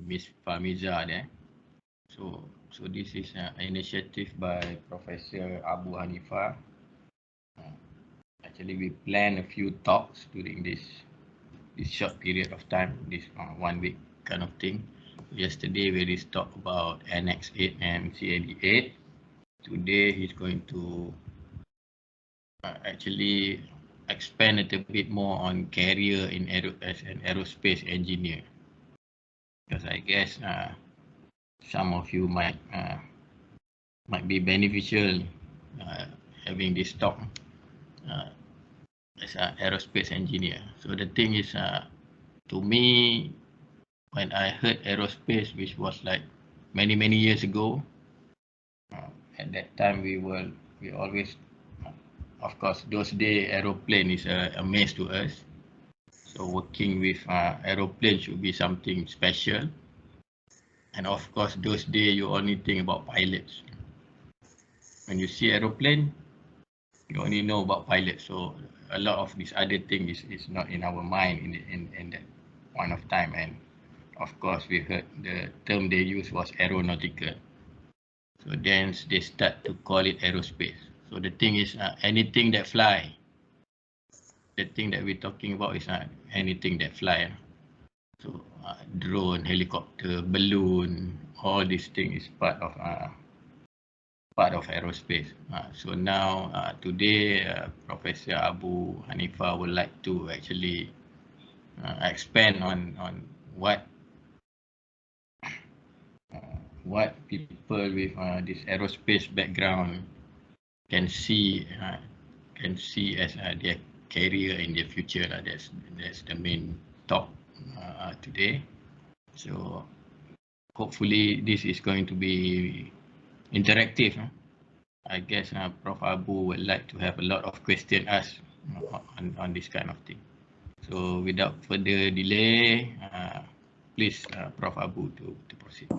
Miss Famiza there. So this is an initiative by Professor Abu Hanifa. Actually, we plan a few talks during this short period of time, this 1 week kind of thing. Yesterday, we just talked about Annex 8 and CAD 8. Today, he's going to actually expand a little bit more on career in as an aerospace engineer, because I guess some of you might be beneficial having this talk as an aerospace engineer. So the thing is, to me, when I heard aerospace, which was like many years ago, at that time we always, of course, those days aeroplane is a maze to us. So working with aeroplane should be something special. And of course, those days you only think about pilots. When you see aeroplane, you only know about pilots. So a lot of this other thing is not in our mind in that point of time. And of course, we heard the term they used was aeronautical. So then they start to call it aerospace. So the thing is, anything that fly. The thing that we're talking about is anything that fly. So drone, helicopter, balloon, all these things is part of aerospace. So now today, Professor Abu Hanifa would like to actually expand on what people with this aerospace background can see as their career in the future. That's the main talk today. So hopefully this is going to be interactive. I guess Prof. Abu would like to have a lot of questions asked on this kind of thing. So without further delay, please, Prof. Abu, to proceed.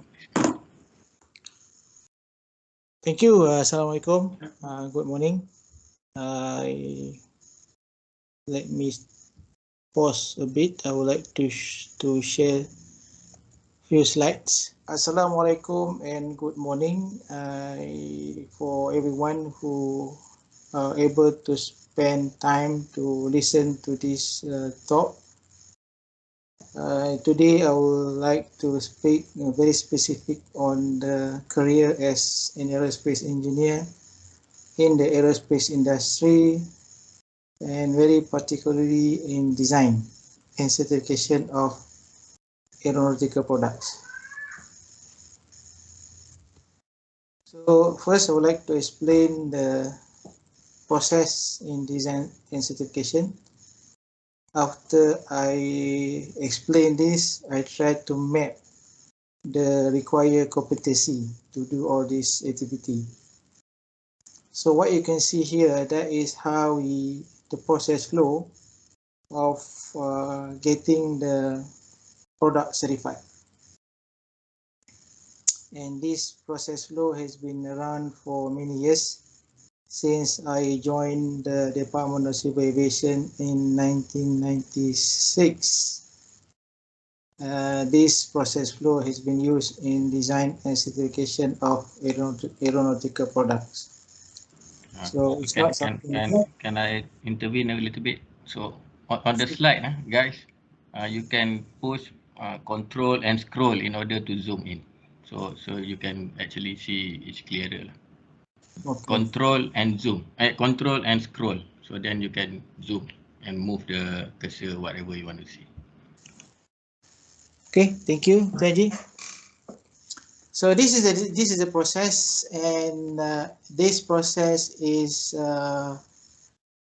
Thank you. Assalamualaikum. Good morning. Let me pause a bit. I would like to share few slides. Assalamualaikum and good morning for everyone who are able to spend time to listen to this talk. Today I would like to speak very specific on the career as an aerospace engineer in the aerospace industry, and very particularly in design and certification of aeronautical products. So first I would like to explain the process in design and certification. After I explain this, I try to map the required competency to do all this activity. So what you can see here, that is how the process flow of getting the product certified. And this process flow has been around for many years since I joined the Department of Civil Aviation in 1996. This process flow has been used in design and certification of aeronautical products. So it's not something. Can I intervene a little bit? So on the slide, guys, you can push control and scroll in order to zoom in. So you can actually see it's clearer. Okay. Control and zoom. Control and scroll. So then you can zoom and move the cursor whatever you want to see. Okay, thank you, Taji. So this is a process, and this process is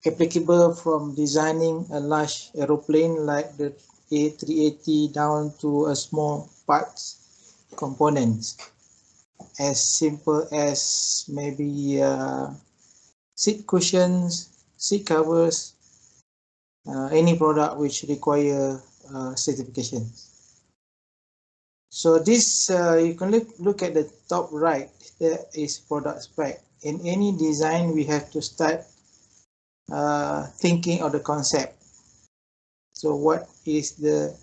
applicable from designing a large aeroplane like the A380 down to a small parts components, as simple as maybe seat cushions, seat covers, any product which require certification. So this you can look at the top right. There is product spec. In any design, we have to start thinking of the concept. So what is the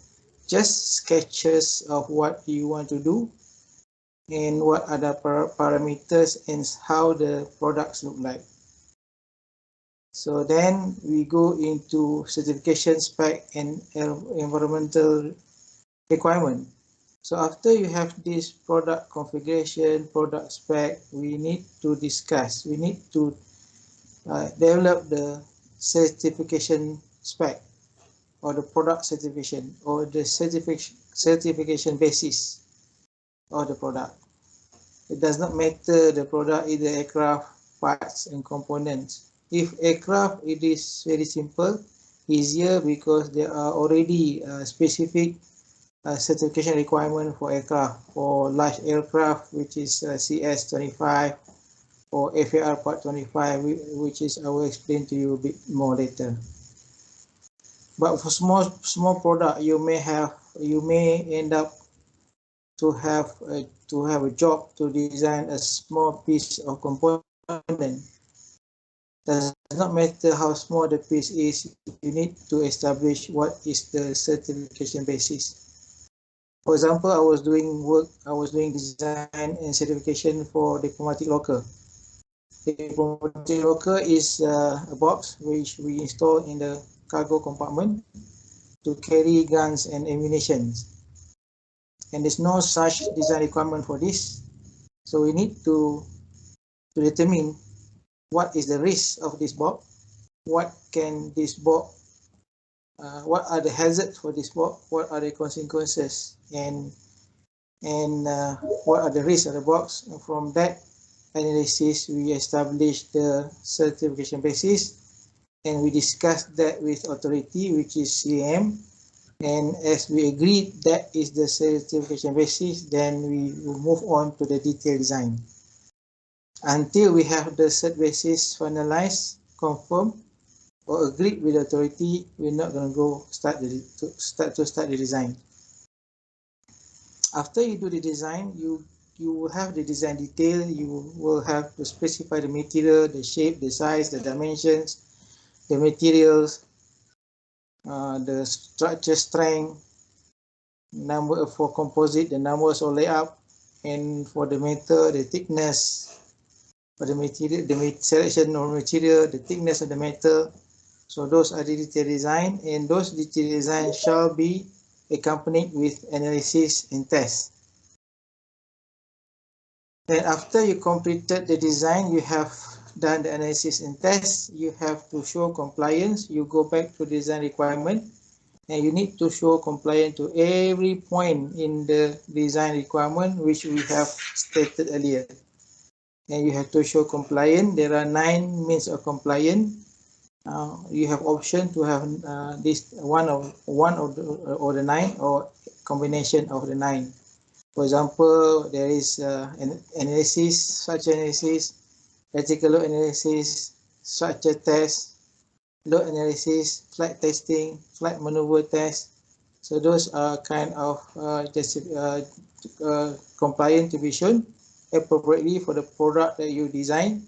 just sketches of what you want to do and what are the parameters and how the products look like. So then we go into certification spec and environmental requirement. So after you have this product configuration, product spec, we need to discuss, we need to develop the certification spec or the product certification or the certification basis of the product. It does not matter the product, either aircraft, parts and components. If aircraft, it is very simple, easier because there are already specific certification requirement for aircraft, for large aircraft, which is CS25 or FAR Part 25, which is I will explain to you a bit more later. But for small product, you may end up to have a job to design a small piece of component. Does not matter how small the piece is, you need to establish what is the certification basis. For example, I was doing design and certification for diplomatic locker. The diplomatic locker is a box which we install in the cargo compartment to carry guns and ammunition. And there's no such design requirement for this. So we need to determine what is the risk of this box, what can this box, what are the hazards for this box, what are the consequences, and what are the risks of the box. And from that analysis, we establish the certification basis, and we discuss that with authority, which is CAAM. And as we agreed that is the certification basis, then we will move on to the detailed design. Until we have the cert basis finalized, confirmed, or agreed with the authority, we're not going to go start the design. After you do the design, you will have the design detail. You will have to specify the material, the shape, the size, the dimensions, the materials, the structure strength, number for composite, the numbers or layout, and for the metal, the thickness, for the material, the selection of material, the thickness of the metal. So those are the detailed design, and those detailed design shall be accompanied with analysis and test. Then after you completed the design, you have done the analysis and test, you have to show compliance. You go back to design requirement, and you need to show compliance to every point in the design requirement which we have stated earlier. And you have to show compliance. There are 9 means of compliance. You have option to have this one of the 9 or combination of the 9. For example, there is an analysis, structure analysis, ethical load analysis, structure test, load analysis, flight testing, flight maneuver test. So those are kind of compliant to be shown appropriately for the product that you design.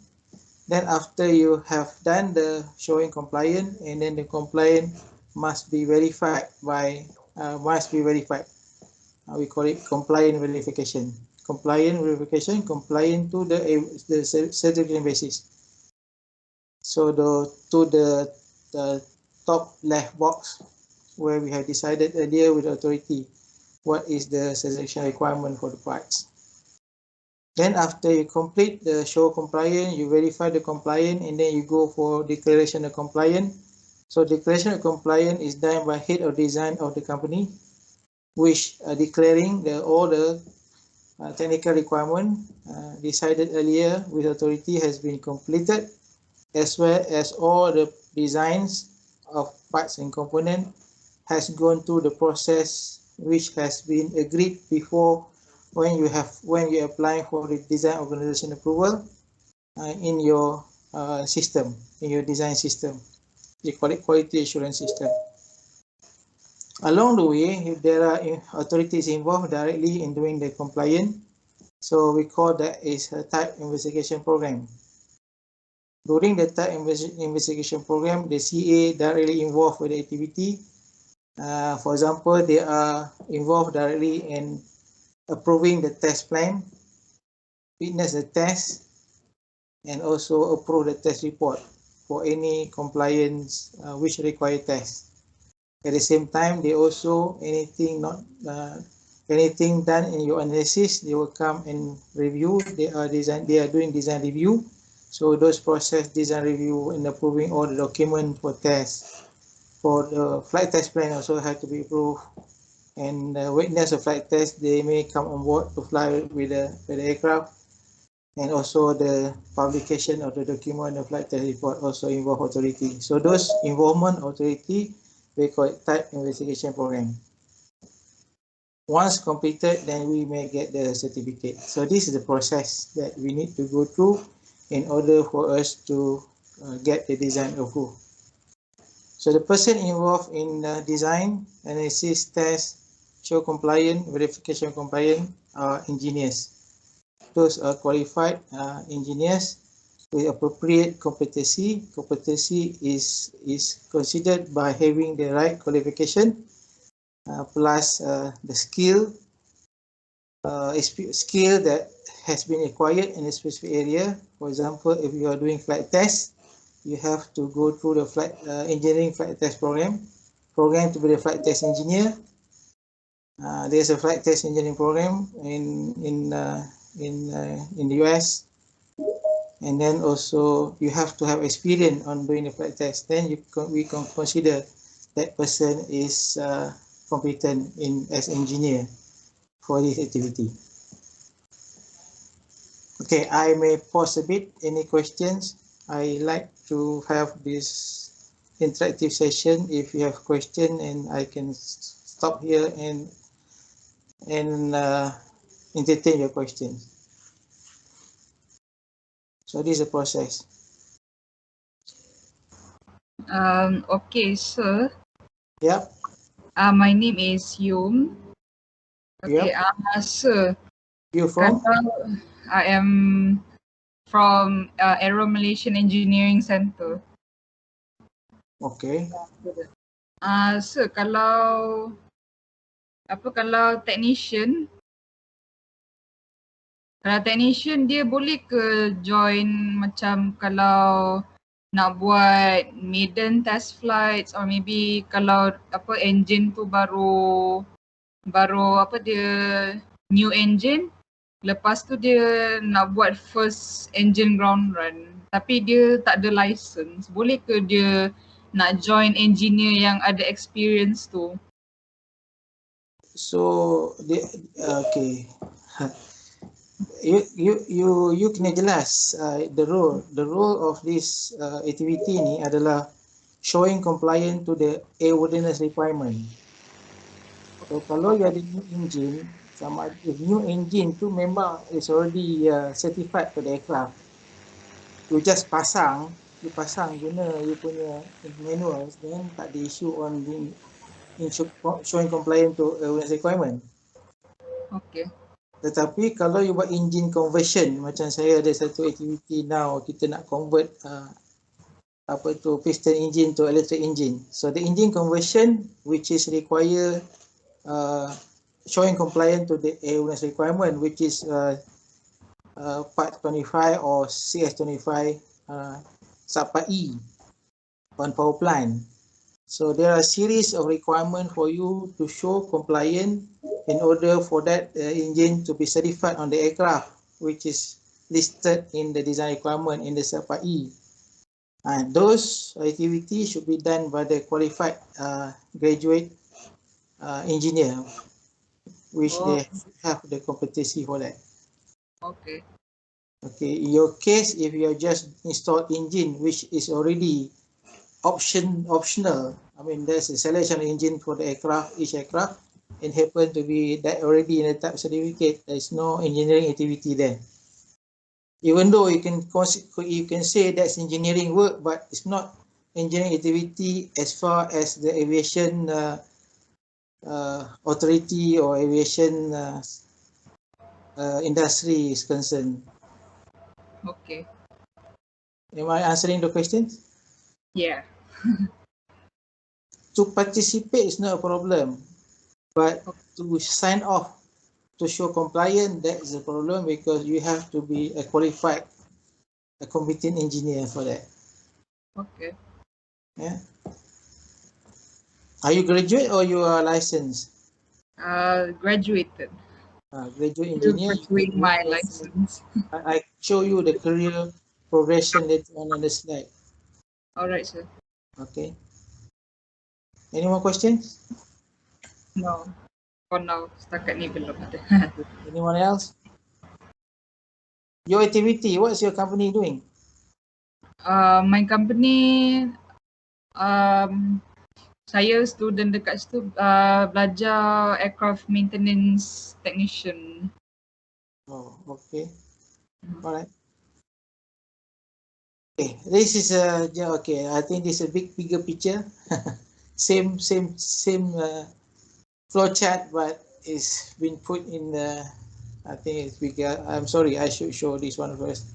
Then after you have done the showing compliant, and then the compliant must be verified by we call it compliant verification. Compliant verification, compliant to the certification basis. So the top left box where we have decided earlier with the authority what is the certification requirement for the parts. Then after you complete the show compliant, you verify the compliant, and then you go for declaration of compliant. So declaration of compliant is done by head of design of the company, which declaring all the technical requirement decided earlier with authority has been completed, as well as all the designs of parts and component has gone through the process which has been agreed before when you apply for the design organization approval in your system, in your design system. They call it quality assurance system. Along the way, if there are authorities involved directly in doing the compliance, so we call that is a type investigation program. During the type investigation program, the CA directly involved with the activity For example, they are involved directly in approving the test plan, witness the test, and also approve the test report for any compliance which require test. At the same time, they also anything done in your analysis, they will come and review. They are doing design review. So those process design review and approving all the document for test. For the flight test plan also have to be approved. And witness of flight test, they may come on board to fly with the aircraft. And also the publication of the document of flight test report also involve authority. So those involvement authority, we call it type investigation program. Once completed, then we may get the certificate. So this is the process that we need to go through in order for us to get the design approved. So the person involved in design, analysis, test, show compliant, verification compliant are engineers. Those are qualified engineers with appropriate competency. Competency is considered by having the right qualification plus the skill that has been acquired in a specific area. For example, if you are doing flight test, you have to go through the flight engineering flight test program to be a flight test engineer. There's a flight test engineering program in the US, and then also you have to have experience on doing the flight test. Then we can consider that person is competent as engineer for this activity. Okay, I may pause a bit. Any questions? I like to have this interactive session. If you have question, and I can stop here and entertain your questions. So this is the process. Okay, sir. Yep. My name is Yum. Okay, Yep. sir. You from? I am from Aero Malaysian Engineering Center. Okay. Sir, kalau technician, dia boleh ke join macam kalau nak buat maiden test flights, or maybe kalau engine tu baru dia new engine, lepas tu dia nak buat first engine ground run tapi dia tak ada license, boleh ke dia nak join engineer yang ada experience tu? So okay. You kena jelas the role of this activity ni adalah showing compliant to the airworthiness requirement. So kalau you ada new engine, sama if new engine tu memang is already certified to the aircraft, you just pasang guna you punya manuals, then tak ada issue on showing compliant to airworthiness requirement. Okay. Tetapi kalau you buat engine conversion, macam saya ada satu activity now, kita nak convert piston engine to electric engine. So the engine conversion which is require showing compliant to the airworthiness requirement, which is Part 25 or CS25 Subpart E on power plant. So there are a series of requirements for you to show compliant in order for that engine to be certified on the aircraft, which is listed in the design requirement in the Subpart E. And those activities should be done by the qualified graduate engineer, which they have the competency for that. Okay. Okay, in your case, if you are just installed engine, which is already optional, I mean, there's a selection engine for the aircraft, each aircraft, and happen to be that already in the type certificate. There's no engineering activity there. Even though you can say that's engineering work, but it's not engineering activity as far as the aviation authority or aviation industry is concerned. Okay. Am I answering the questions? Yeah. to participate is not a problem, but to sign off, to show compliant, that is a problem because you have to be a qualified, a competent engineer for that. Okay. Yeah. Are you graduate or you are licensed? Graduated. Graduate Still engineer. You pursuing can work my as license. I show you the career progression later on the slide. Alright, sir. Okay. Any more questions? No. For now, setakat ni belum ada. Anyone else? Your activity, what's your company doing? My company, saya student dekat situ belajar aircraft maintenance technician. Oh, okay. All right. Okay, this is okay. I think this is a bigger picture. same flow chart, but it's been put in the. I think it's bigger. I'm sorry. I should show this one first.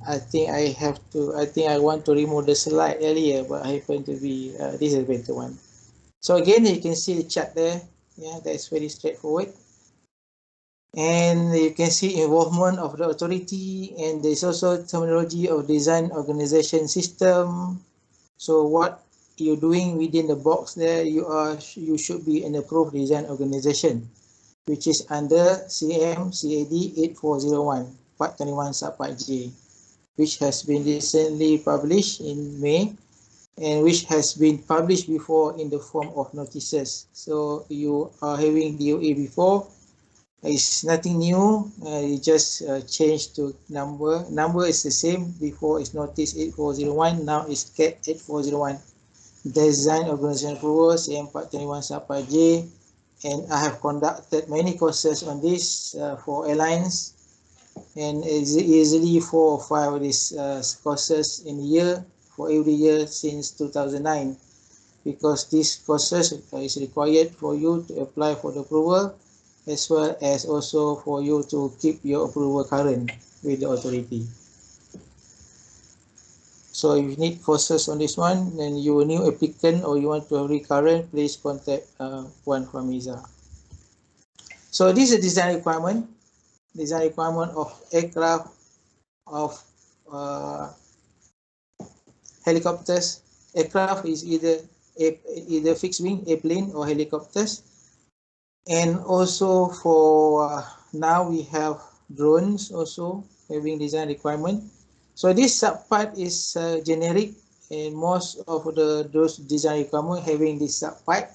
I think I have to. I think I want to remove the slide earlier, but I happen to be. This is a better one. So again, you can see the chart there. Yeah, that's very straightforward. And you can see involvement of the authority, and there's also terminology of design organization system. So what you're doing within the box there, you should be an approved design organization, which is under CAAM CAD 8401 Part 21 Subpart J, which has been recently published in May, and which has been published before in the form of notices. So you are having DOA before. It's nothing new. You just change to number. Number is the same. Before it's notice 8401. Now it's CAD 8401. Design Organization Approval, CM Part 21 Subpart J. And I have conducted many courses on this for airlines. And easily 4 or 5 of these courses in a year for every year since 2009. Because these courses is required for you to apply for the approval, as well as also for you to keep your approval current with the authority. So if you need courses on this one, then you are a new applicant or you want to have recurrent, please contact Puan Famiza. So this is a design requirement of aircraft, of helicopters. Aircraft is either fixed wing, airplane or helicopters. And also for now we have drones also having design requirement. So this subpart is generic, and most of those design requirement having this subpart.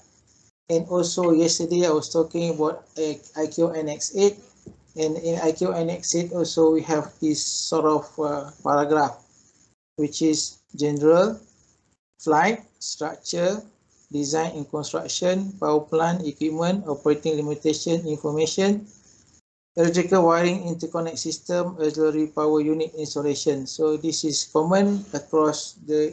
And also yesterday I was talking about IQ Annex 8, and in IQ Annex 8 also we have this sort of paragraph, which is general, flight, structure, design and construction, power plant, equipment, operating limitation, information, electrical wiring, interconnect system, auxiliary power unit installation. So this is common across the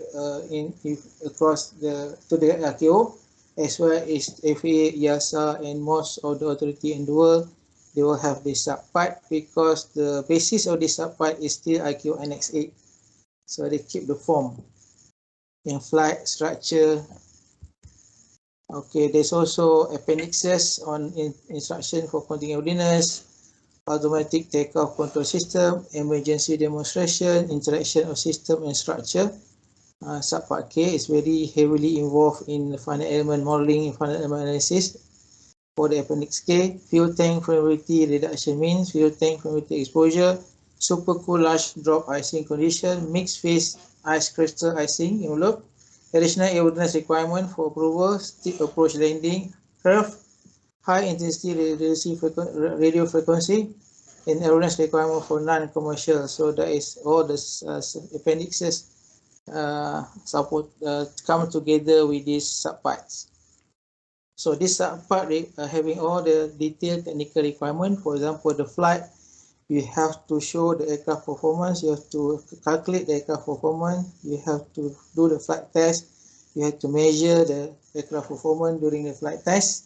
to the RKO, as well as FAA, EASA, and most of the authority in the world. They will have this subpart because the basis of this subpart is still IQ Annex 8. So they keep the form in flight, structure. Okay, there's also appendixes on instruction for continuing readiness, automatic takeoff control system, emergency demonstration, interaction of system and structure. Subpart K is very heavily involved in finite element modeling and finite element analysis. For the appendix K, fuel tank flammability reduction means, fuel tank flammability exposure, super cool large drop icing condition, mixed phase ice crystal icing envelope, additional airworthiness requirement for approval, steep approach landing, curve, high intensity radio frequency, and airworthiness requirement for non-commercial. So that is all the appendixes support come together with these subparts. So this subpart having all the detailed technical requirement. For example, the flight, you have to show the aircraft performance, you have to calculate the aircraft performance, you have to do the flight test, you have to measure the aircraft performance during the flight test.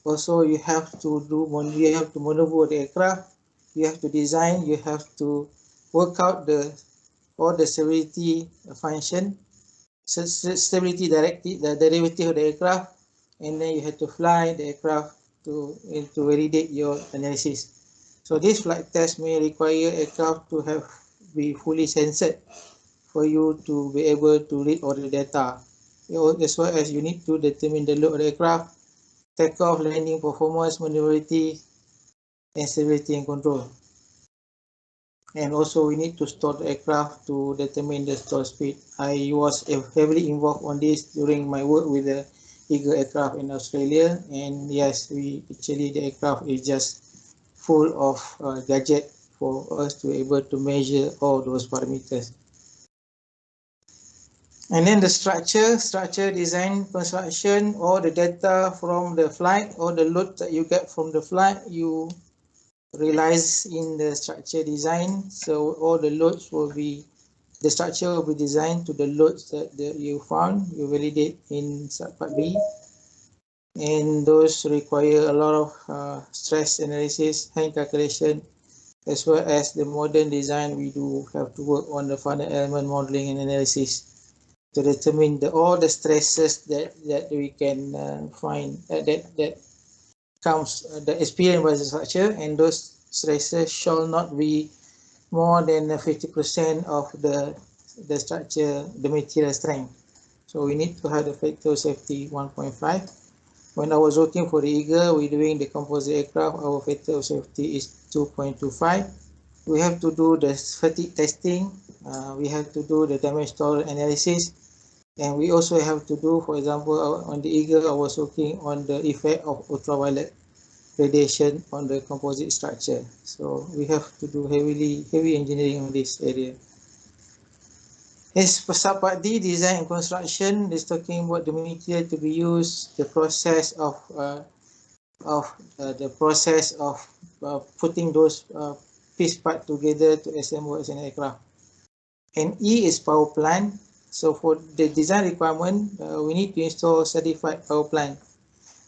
Also, you have to maneuver the aircraft, you have to design, you have to work out all the stability function, stability directive, the derivative of the aircraft, and then you have to fly the aircraft to validate your analysis. So this flight test may require aircraft to be fully censored for you to be able to read all the data. As well as you need to determine the load of the aircraft, takeoff, landing performance, maneuverability, and stability and control. And also we need to store the aircraft to determine the stall speed. I was heavily involved on this during my work with the Eagle aircraft in Australia, and yes, the aircraft is just full of gadget for us to be able to measure all those parameters. And then the structure design, construction, all the data from the flight, or the load that you get from the flight, you realize in the structure design. So all the loads the structure will be designed to the loads that you found, you validate in Subpart B. And those require a lot of stress analysis, hand calculation, as well as the modern design. We do have to work on the final element modeling and analysis to determine all the stresses that we can find that comes the experience by the structure, and those stresses shall not be more than 50% of the structure, the material strength. So we need to have the factor of safety 1.5. When I was working for the Eagle, we're doing the composite aircraft, our factor of safety is 2.25. We have to do the fatigue testing, we have to do the damage tolerance analysis, and we also have to do, for example, on the Eagle, I was working on the effect of ultraviolet radiation on the composite structure. So we have to do heavy engineering on this area. As for Subpart D, design and construction, is talking about the material to be used, the process of putting those piece part together to assemble as an aircraft. And E is power plant. So for the design requirement, we need to install certified power plant.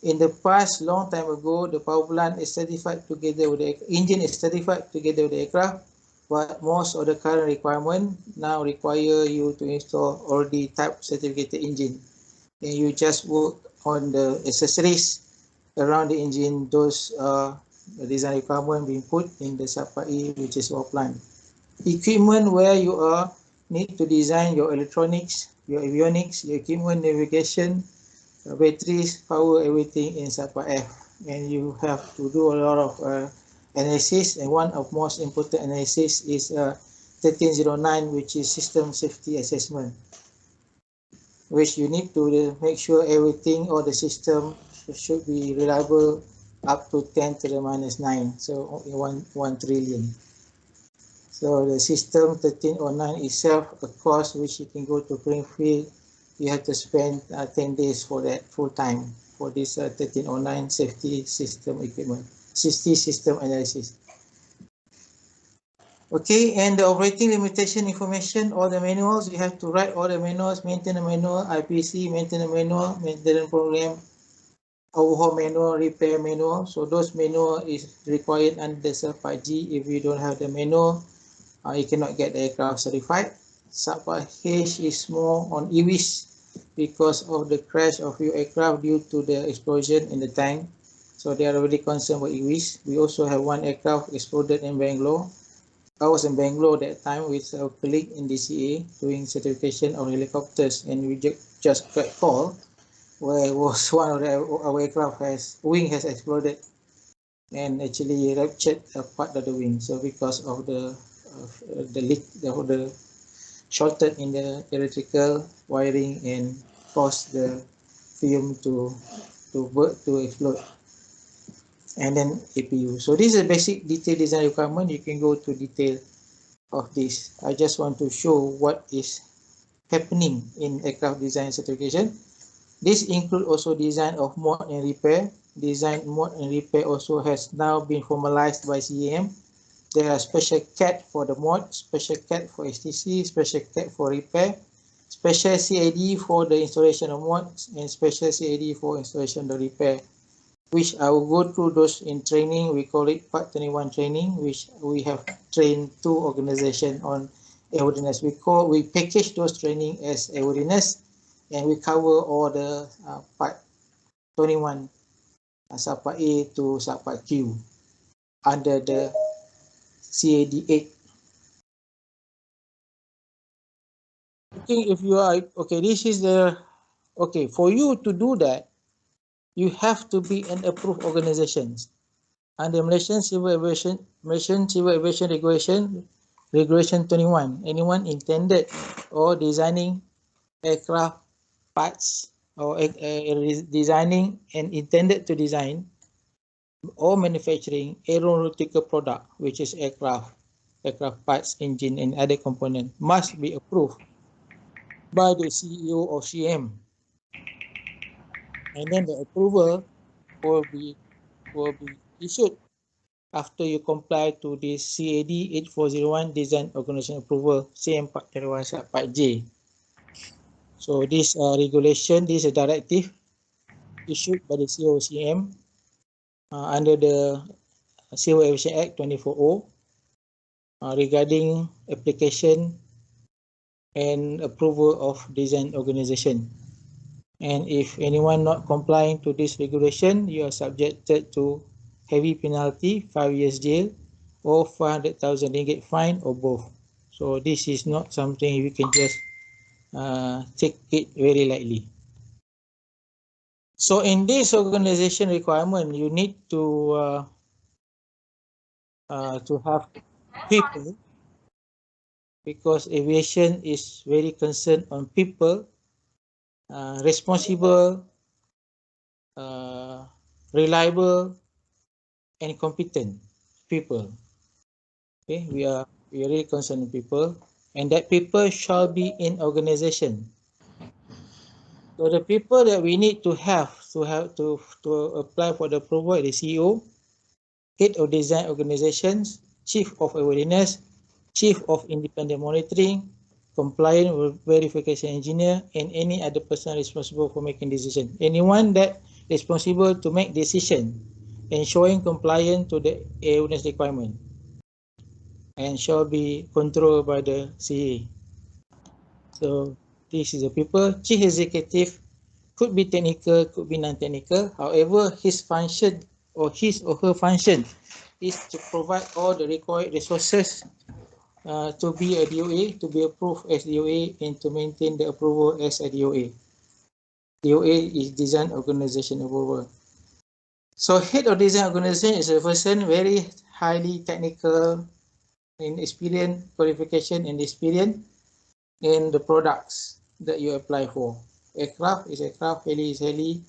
In the past, long time ago, the power plant is certified together with the engine is certified together with the aircraft, but most of the current requirement now require you to install already type certificated engine, and you just work on the accessories around the engine. Those design requirement being put in the Subpart E, which is power plant. Equipment, where you need to design your electronics, your avionics, your equipment, navigation, batteries, power, everything in Subpart F. And you have to do a lot of analysis, and one of most important analysis is 1309, which is system safety assessment, which you need to make sure everything or the system should be reliable up to 10 to the minus 9, so 1 trillion. So the system 1309 itself, a course which you can go to Greenfield, you have to spend 10 days for that full time for this 1309 safety system equipment, safety system analysis. Okay, and the operating limitation information, all the manuals, you have to write all the manuals, maintenance manual, IPC, maintenance manual, maintenance program, overhaul manual, repair manual. So those manual is required under the Subpart G. If you don't have the manual, you cannot get the aircraft certified. Subpart H is more on EVs because of the crash of your aircraft due to the explosion in the tank. So they are really concerned about EVs. We also have one aircraft exploded in Bangalore. I was in Bangalore that time with our colleague in DCA doing certification of helicopters, and we just got call where was one of our aircraft wing has exploded and actually ruptured a part of the wing. So because of the leak, the shorted in the electrical wiring and caused the fume to explode. And then APU. So this is a basic detail design requirement. You can go to detail of this. I just want to show what is happening in aircraft design certification. This includes also design of mod and repair. Design, mod and repair also has now been formalized by CAAM. There are special CAD for the mod, special CAD for STC, special CAD for repair, special CAD for the installation of mods, and special CAD for installation of repair, which I will go through those in training. We call it Part 21 training, which we have trained 2 organizations on airworthiness. We package those training as airworthiness, and we cover all the part 21, subpart A to subpart Q under the CAD 8. Okay, if you are, okay, this is the, okay, for you to do that, you have to be an approved organization. Under Malaysian Civil Aviation Regulation 21, anyone intended or designing aircraft parts or designing and intended to design or manufacturing aeronautical product, which is aircraft parts, engine and other component, must be approved by the CEO or CM, and then the approval will be issued after you comply to the CAD 8401 Design Organization Approval, CM Part 31 Part J. So this regulation, this is a directive issued by the CEO or CM under the Civil Aviation Act 24O regarding application and approval of design organization. And if anyone not complying to this regulation, you are subjected to heavy penalty, 5 years jail, or 500,000 ringgit fine, or both. So this is not something we can just take it very lightly. So in this organization requirement, you need to have people, because aviation is very concerned on people, responsible, reliable, and competent people. Okay, we are really concerned with people, and that people shall be in organization. So the people that we need to have to apply for the approval are the CEO, head of design organizations, chief of awareness, chief of independent monitoring, compliant verification engineer, and any other person responsible for making decision. Anyone that responsible to make decision and showing compliance to the awareness requirement, and shall be controlled by the CA. So this is the people. Chief executive could be technical, could be non-technical. However, his function or his or her function is to provide all the required resources to be a DOA, to be approved as DOA, and to maintain the approval as a DOA. DOA is Design Organization Approval. So head of design organization is a person very highly technical in experience, qualification and experience in the products that you apply for. Aircraft is aircraft, heli is heli,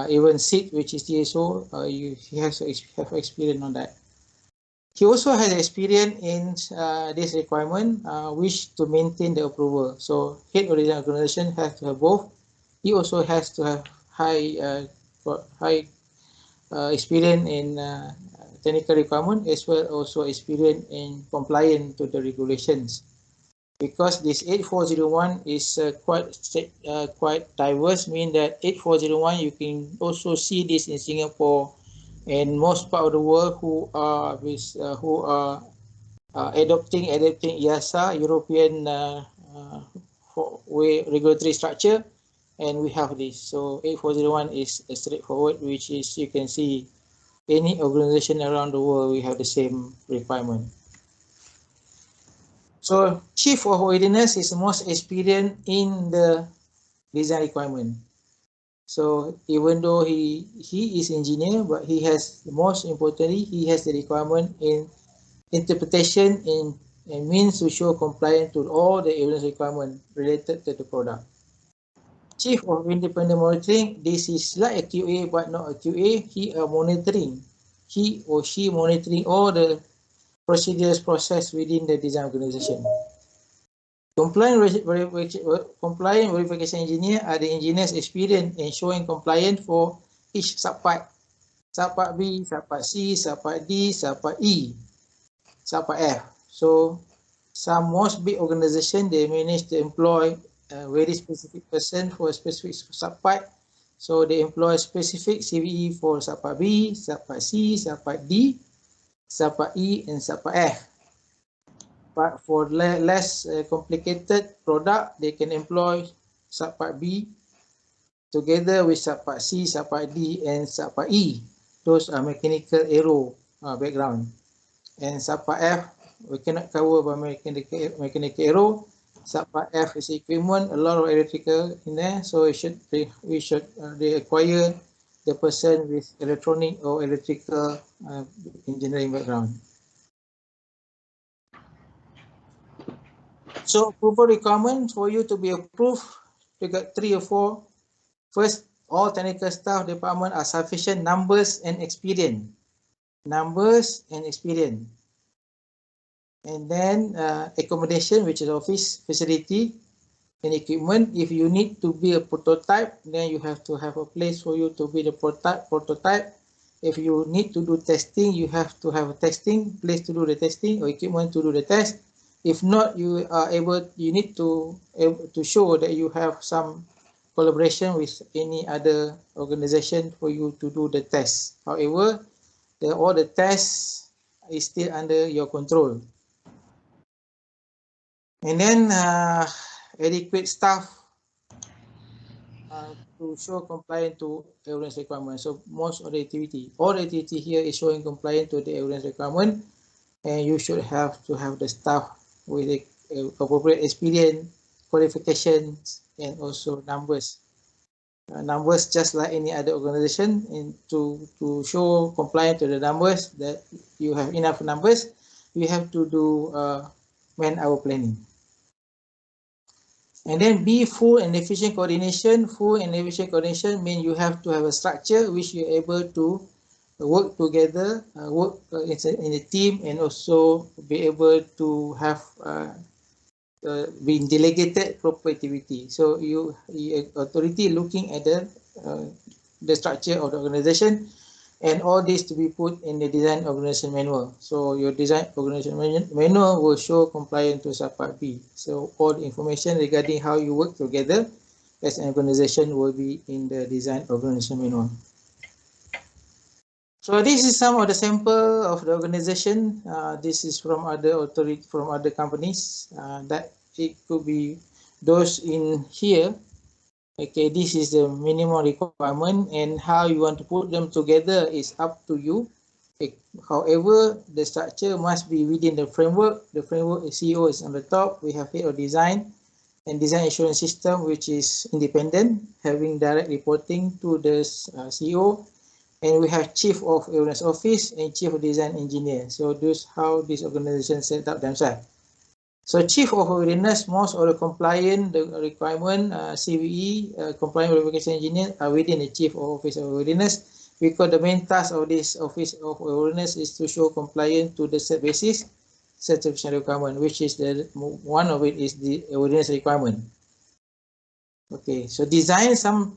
even seat, which is TSO, he has to have experience on that. He also has experience in this requirement, which to maintain the approval. So head of design organization has to have both. He also has to have high experience in technical requirement, as well also experience in compliance to the regulations. Because this 8401 is quite diverse, mean that 8401 you can also see this in Singapore and most part of the world who are adopting EASA, European regulatory structure, and we have this. So 8401 is straightforward, which is you can see any organization around the world we have the same requirement. So chief of readiness is the most experienced in the design requirement. So even though he is engineer, but he has, most importantly, he has the requirement in interpretation and means to show compliance to all the evidence requirement related to the product. Chief of independent monitoring, this is like a QA but not a QA. He or she monitoring all the procedures process within the design organization. Compliant verification engineer are the engineers experienced in showing compliance for each subpart. Subpart B, subpart C, subpart D, subpart E, subpart F. So some most big organization, they manage to employ a very specific person for a specific subpart. So they employ specific CVE for subpart B, subpart C, subpart D, subpart E, and subpart F. But for less complicated product, they can employ Subpart B, together with Subpart C, Subpart D, and Subpart E. Those are mechanical aero background. And Subpart F, we cannot cover by mechanical aero. Subpart F is equipment, a lot of electrical in there, so we should require the person with electronic or electrical engineering background. So approval requirements for you to be approved, you got 3 or 4. First, all technical staff department are sufficient numbers and experience. Numbers and experience. And then accommodation, which is office facility and equipment. If you need to be a prototype, then you have to have a place for you to be the prototype. If you need to do testing, you have to have a testing place to do the testing or equipment to do the test. If not, you need to show that you have some collaboration with any other organization for you to do the test. However, all the tests is still under your control. And then adequate staff to show compliant to evidence requirement. So most of the activity, all the activity here is showing compliant to the evidence requirement, and you should have to have the staff with the appropriate experience, qualifications, and also numbers. Numbers just like any other organization, and to show compliant to the numbers, that you have enough numbers, you have to do man-hour planning. And then B, full and efficient coordination. Full and efficient coordination means you have to have a structure which you're able to work together, work in a team, and also be able to have been delegated proper activity. So you authority looking at the structure of the organization, and all this to be put in the design organization manual. So your design organization manual will show compliant to Subpart B. So all the information regarding how you work together as an organization will be in the design organization manual. So this is some of the sample of the organization. This is from other companies. That it could be those in here. Okay, this is the minimum requirement, and how you want to put them together is up to you. However, the structure must be within the framework. The framework CEO is on the top. We have head of design and design assurance system, which is independent, having direct reporting to the CEO. And we have chief of awareness office and chief of design engineer. So this how this organization set up themselves. So chief of awareness, most of the compliant, the requirement, CVE, compliant verification engineer are within the chief of office of awareness, because the main task of this office of awareness is to show compliance to the set basis certification requirement, which is one of it is the awareness requirement. Okay, so design, some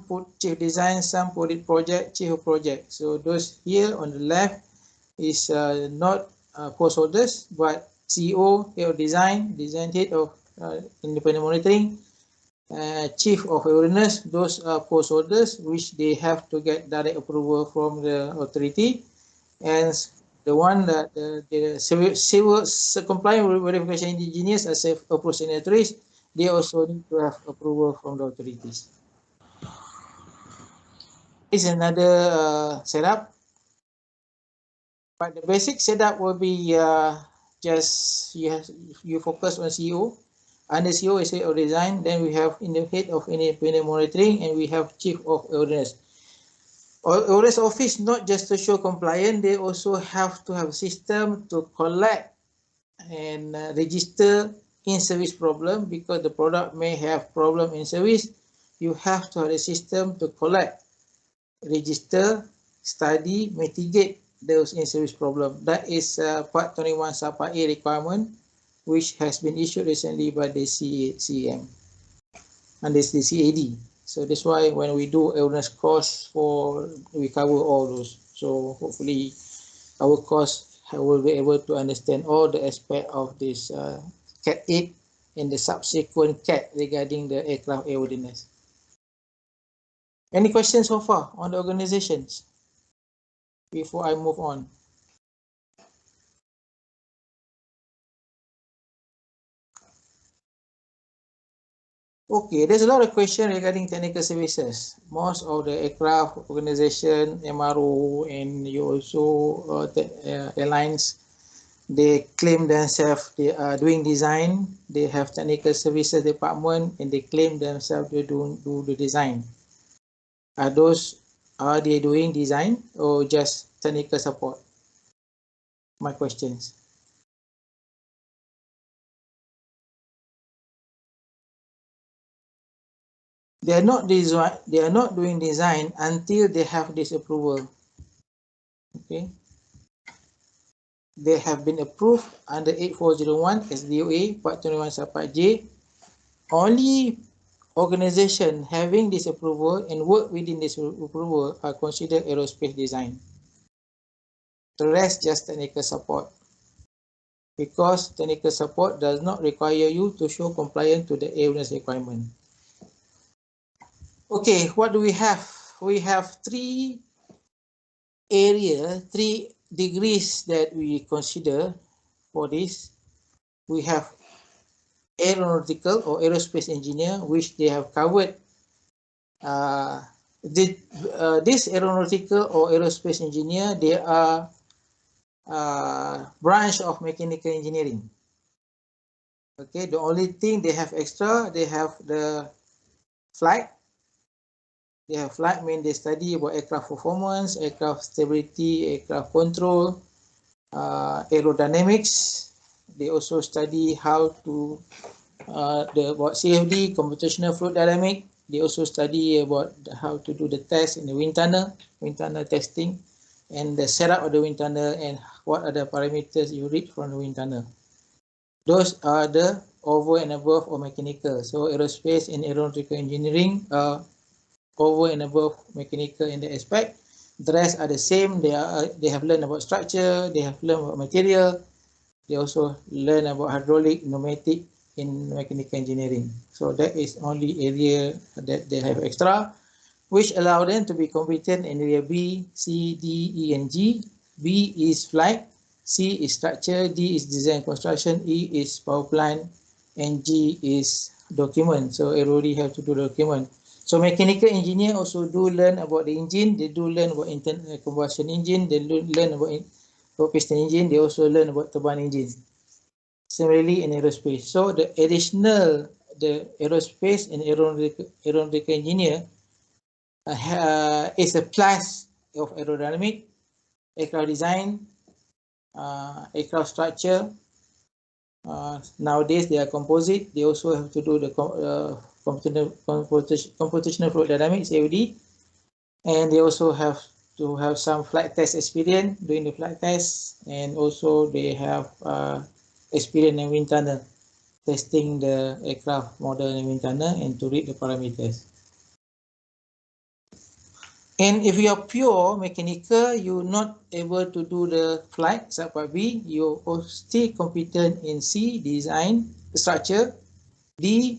put chief design, some put it project, chief of project. So those here on the left is not post holders, but CEO, head of design head of independent monitoring, chief of awareness. Those are post holders, which they have to get direct approval from the authority. And the one that the civil compliant verification engineers are self-approved signatories, they also need to have approval from the authorities. This is another setup, but the basic setup will be just you focus on CEO. Under CEO is head of design, then we have in the head of independent monitoring, and we have chief of awareness. Awareness office not just to show compliant, they also have to have a system to collect and register in-service problem, because the product may have problem in service. You have to have a system to collect, register, study, mitigate those in-service problem. That is Part 21 Subpart A requirement, which has been issued recently by the CAAM and this the CAD. So that's why when we do awareness course we cover all those. So hopefully our course will be able to understand all the aspect of this CAD 8 and the subsequent CAD regarding the aircraft airworthiness. Any questions so far on the organizations before I move on? Okay, there's a lot of questions regarding technical services. Most of the aircraft organization, MRO, and you also airlines, they claim themselves they are doing design. They have technical services department, and they claim themselves they do the design. Are they doing design or just technical support? My questions. They are not design. They are not doing design until they have this approval. Okay. They have been approved under 8401 SDOA Part 21 Subpart J. Only organization having this approval and work within this approval are considered aerospace design. The rest just technical support. Because technical support does not require you to show compliance to the airworthiness requirement. Okay, what do we have? We have three degrees that we consider for this. We have aeronautical or aerospace engineer, which they have covered. This aeronautical or aerospace engineer, they are branch of mechanical engineering. Okay, the only thing they have extra, they have the flight. They have flight, mean they study about aircraft performance, aircraft stability, aircraft control, aerodynamics. They also study how to about CFD, computational fluid dynamic. They also study about how to do the test in the wind tunnel testing, and the setup of the wind tunnel and what are the parameters you reach from the wind tunnel. Those are the over and above of mechanical. So aerospace and aeronautical engineering are over and above mechanical in the aspect. The rest are the same. They have learned about structure. They have learned about material. They also learn about hydraulic, pneumatic in mechanical engineering. So that is only area that they have extra, which allow them to be competent in area B, C, D, E, and G. B is flight, C is structure, D is design construction, E is power plant, and G is document. So everybody have to do document. So mechanical engineer also do learn about the engine. They do learn about internal combustion engine. They learn about piston engine. They also learn about turbine engine. Similarly in aerospace. So the aerospace and aeronautical engineer is a plus of aerodynamic, aircraft design, aircraft structure. Nowadays they are composite. They also have to do the computational fluid dynamics (CFD), and they also have to have some flight test experience doing the flight test, and also they have experience in wind tunnel, testing the aircraft model in wind tunnel and to read the parameters. And if you are pure mechanical, you're not able to do the flight, subpart B, you're still competent in C, design, structure, D,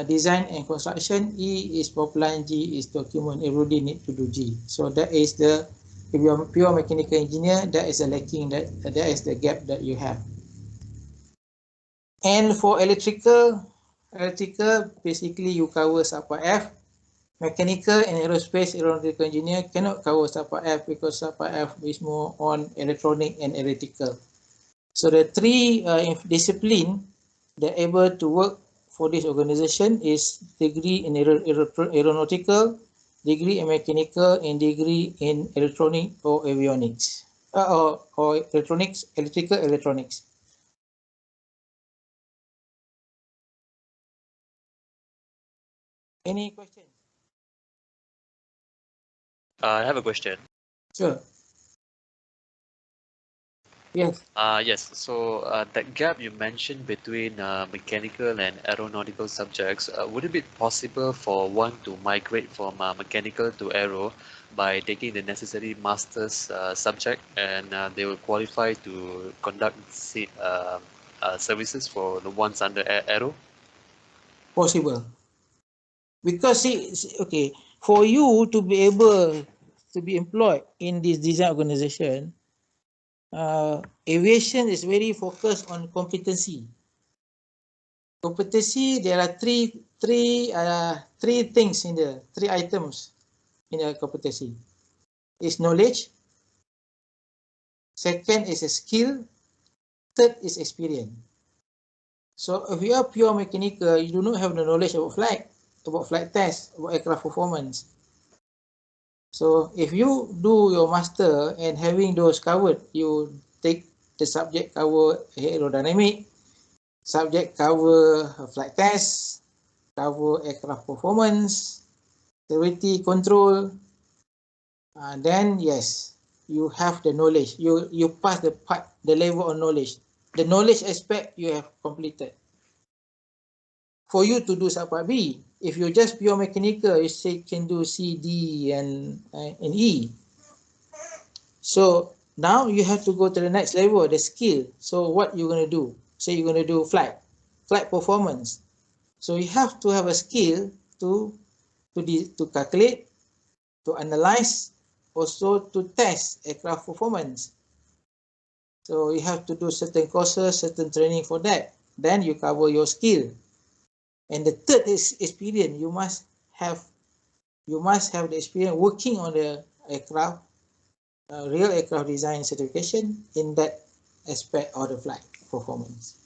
design and construction, E is power plant, G is document. Everybody need to do G. So that is the, if you're a pure mechanical engineer, that is a lacking, that is the gap that you have. And for electrical, basically you cover subpart F. Mechanical and aerospace aeronautical engineer cannot cover subpart F because subpart F is more on electronic and electrical. So the three discipline that able to work for this organization is degree in aeronautical, degree in mechanical, and degree in electronic or avionics, or electronics, electrical electronics. Any questions? I have a question. Sure. Yes. Yes, so that gap you mentioned between mechanical and aeronautical subjects, would it be possible for one to migrate from mechanical to aero by taking the necessary master's subject, and they will qualify to conduct services for the ones under aero? Possible. Because see, okay, for you to be able to be employed in this design organization, aviation is very focused on competency. Competency, there are three things in there, three items in a competency. Is knowledge, second is a skill, third is experience. So if you are pure mechanical, you do not have the knowledge about flight test, about aircraft performance. So if you do your master and having those covered, you take the subject cover aerodynamic, subject cover flight test, cover aircraft performance, stability control, then yes, you have the knowledge. You pass the level of knowledge. The knowledge aspect you have completed. For you to do subpart B, if you're just pure mechanical, you say can do C, D, and E. So now you have to go to the next level, the skill. So what you're going to do? Say you're going to do flight performance. So you have to have a skill to calculate, to analyze, also to test aircraft performance. So you have to do certain courses, certain training for that. Then you cover your skill. And the third is experience. You must have the experience working on the aircraft, real aircraft design certification in that aspect of the flight performance.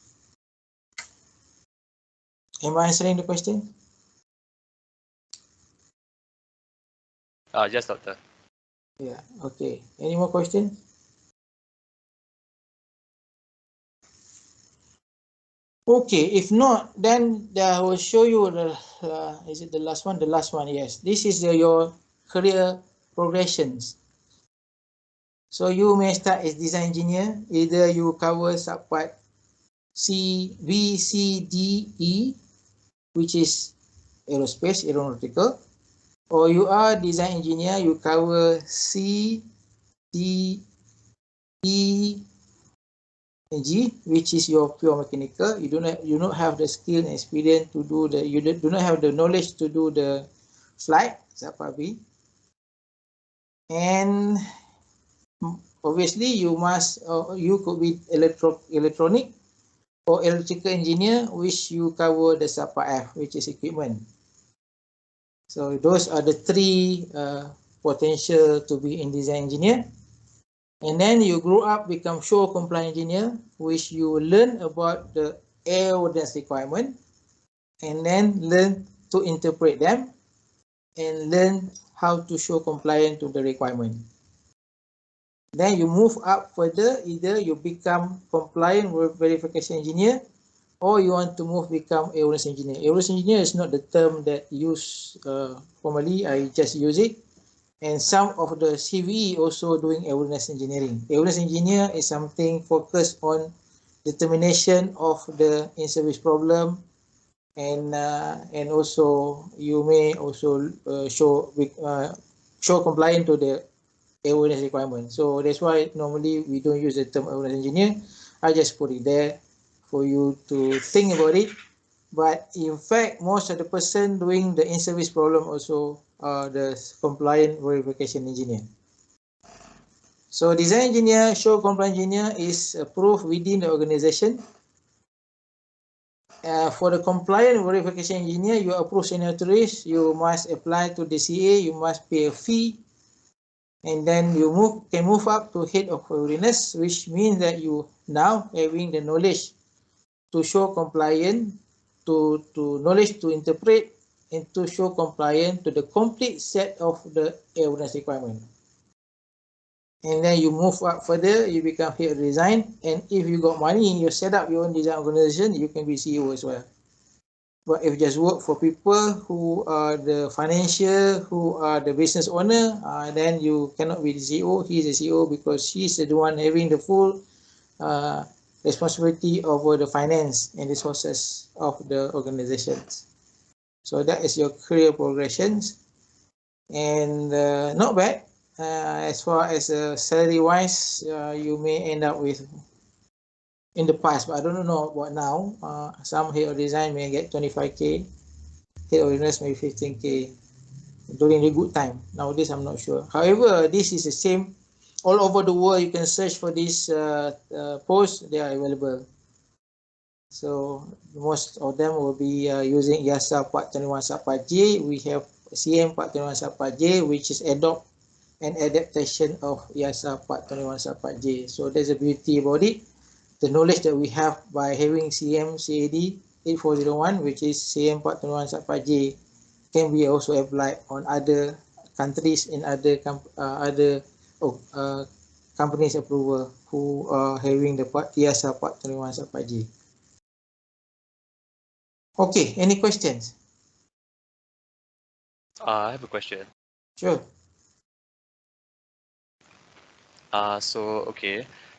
Am I answering the question? Yes, doctor. Yeah, okay. Any more questions? Okay, if not, then I will show you the, is it the last one? The last one, yes. This is your career progressions. So you may start as design engineer, either you cover subpart C, B, C, D, E, which is aerospace, aeronautical, or you are design engineer, you cover C, D, E, and G, which is your pure mechanical. You do not have the skill and experience to do the, you do not have the knowledge to do the flight, subpart B. And obviously you must, you could be electronic or electrical engineer, which you cover the subpart F, which is equipment. So those are the three potential to be in design engineer. And then you grow up, become show compliant engineer, which you learn about the airworthiness requirement, and then learn to interpret them, and learn how to show compliant to the requirement. Then you move up further, either you become compliant verification engineer, or you want to become airworthiness engineer. Airworthiness engineer is not the term that used formally, I just use it. And some of the CVE also doing airworthiness engineering. Airworthiness engineer is something focused on determination of the in-service problem, and also you may also show compliant to the airworthiness requirement. So that's why normally we don't use the term airworthiness engineer. I just put it there for you to think about it. But in fact, most of the person doing the in-service problem also are the compliant verification engineer. So design engineer, show compliant engineer is approved within the organization. For the compliant verification engineer, you approve signatories, you must apply to the CA, you must pay a fee, and then you can move up to head of airworthiness, which means that you now having the knowledge to show compliant, to knowledge to interpret, and to show compliant to the complete set of the airworthiness requirement. And then you move up further, you become head of design, and if you got money, you set up your own design organization, you can be CEO as well. But if you just work for people who are the financial, who are the business owner, then you cannot be the CEO. He is the CEO because he's the one having the full responsibility over the finance and resources of the organizations. So that is your career progressions, and not bad. As far as salary wise, you may end up with, in the past, but I don't know about now, some head of design may get 25k, head of business maybe 15k during the good time. Nowadays I'm not sure. However, this is the same all over the world. You can search for this post, they are available. So most of them will be using IASA Part 21 Subpart J. We have CAAM Part 21 Subpart J, which is adopt and adaptation of IASA Part 21 Subpart J. So there's a beauty about it. The knowledge that we have by having CAAM CAD 8401, which is CAAM Part 21 Subpart J, can be also applied on other countries and other companies approval who are having the IASA Part 21 Subpart J. Okay, any questions? I have a question. Sure.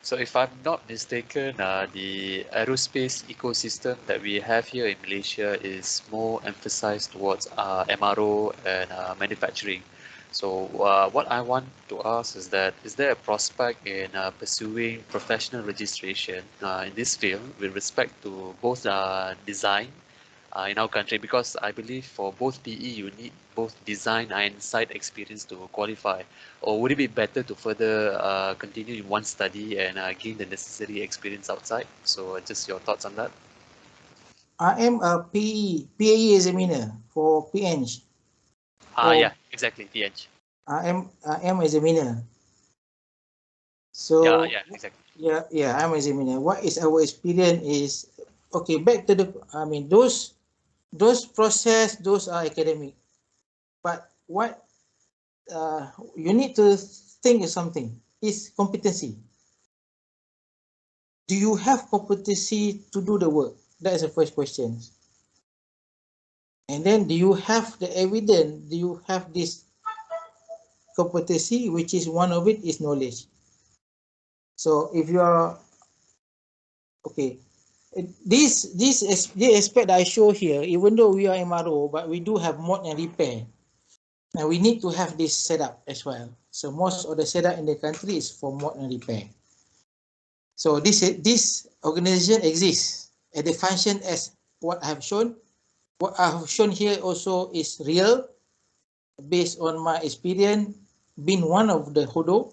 So if I'm not mistaken, the aerospace ecosystem that we have here in Malaysia is more emphasized towards MRO and manufacturing. So what I want to ask is that, is there a prospect in pursuing professional registration in this field with respect to both design in our country? Because I believe for both PE you need both design and site experience to qualify. Or would it be better to further continue in one study and gain the necessary experience outside? So just your thoughts on that. I am a PAE examiner for PNG. Yeah, exactly, PH. I am examiner. Yeah, So yeah, exactly. yeah, I'm examiner. What is our experience is, okay, back to the, those process, those are academic. But what you need to think of something is competency. Do you have competency to do the work? That is the first question. And then, do you have the evidence? Do you have this competency, which is one of it is knowledge? So if you are, okay, this aspect that I show here, even though we are MRO, but we do have mod and repair. And we need to have this setup as well. So most of the setup in the country is for mod and repair. So this organization exists and they function as what I have shown. What I have shown here also is real, based on my experience being one of the HODO,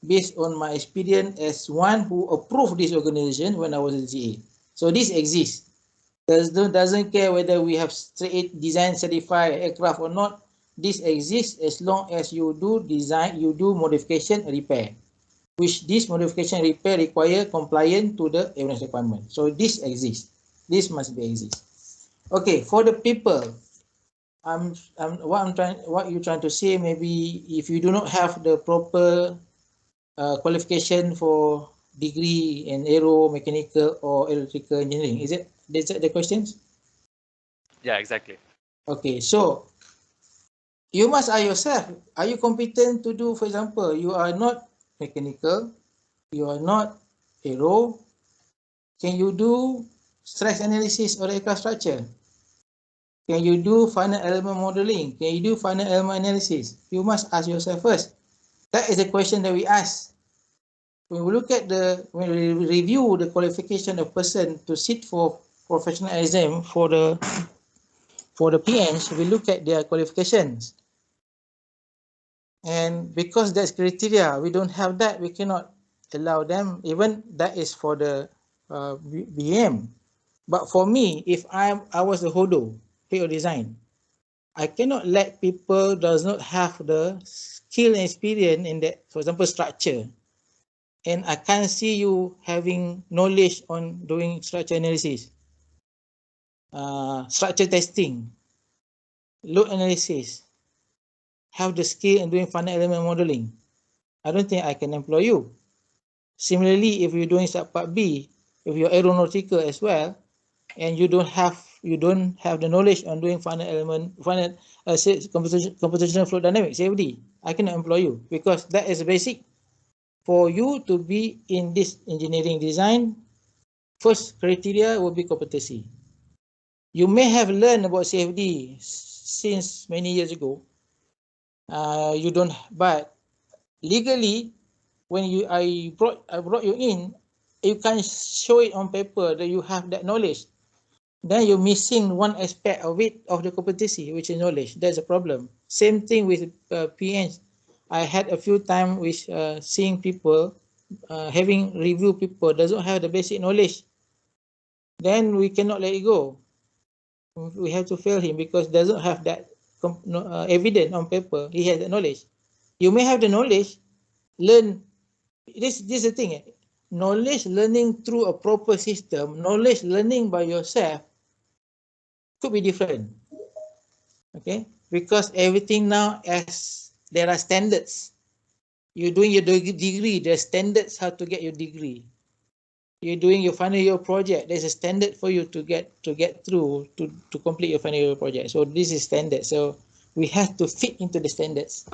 based on my experience as one who approved this organization when I was a GA. So this exists. Doesn't care whether we have straight design certified aircraft or not. This exists as long as you do design, you do modification and repair, which this modification and repair require compliant to the awareness requirement. So this exists. This must be exist. Okay, for the people, what you're trying to say, maybe if you do not have the proper qualification for degree in aero, mechanical or electrical engineering, is that the questions? Yeah, exactly. Okay, so you must ask yourself, are you competent to do, for example, you are not mechanical, you are not aero, can you do stress analysis or aircraft structure? Can you do final element modeling? Can you do final element analysis? You must ask yourself first. That is the question that we ask. When we look at when we review the qualification of person to sit for professional exam for the PNs, we look at their qualifications. And because that's criteria, we don't have that, we cannot allow them, even that is for the BM. But for me, if I was a HODO, head of design, I cannot let people does not have the skill and experience in that, for example, structure. And I can't see you having knowledge on doing structure analysis, structure testing, load analysis, have the skill in doing final element modeling. I don't think I can employ you. Similarly, if you're doing subpart B, if you're aeronautical as well, and you don't have the knowledge on doing final computational fluid dynamics, CFD, I cannot employ you, because that is basic. For you to be in this engineering design, first criteria will be competency. You may have learned about CFD since many years ago. You don't, but legally, when I brought you in, you can show it on paper that you have that knowledge. Then you're missing one aspect of it, of the competency, which is knowledge. That's a problem. Same thing with PNs. I had a few times with seeing people, having review people doesn't have the basic knowledge. then we cannot let it go. We have to fail him because doesn't have that evidence on paper. He has the knowledge. You may have the knowledge, learn. This is the thing. Knowledge learning through a proper system, knowledge learning by yourself could be different. Okay, because everything now as there are standards. You're doing your degree, there's standards how to get your degree. You're doing your final year project, there's a standard for you to get through to complete your final year project. So this is standard. So we have to fit into the standards.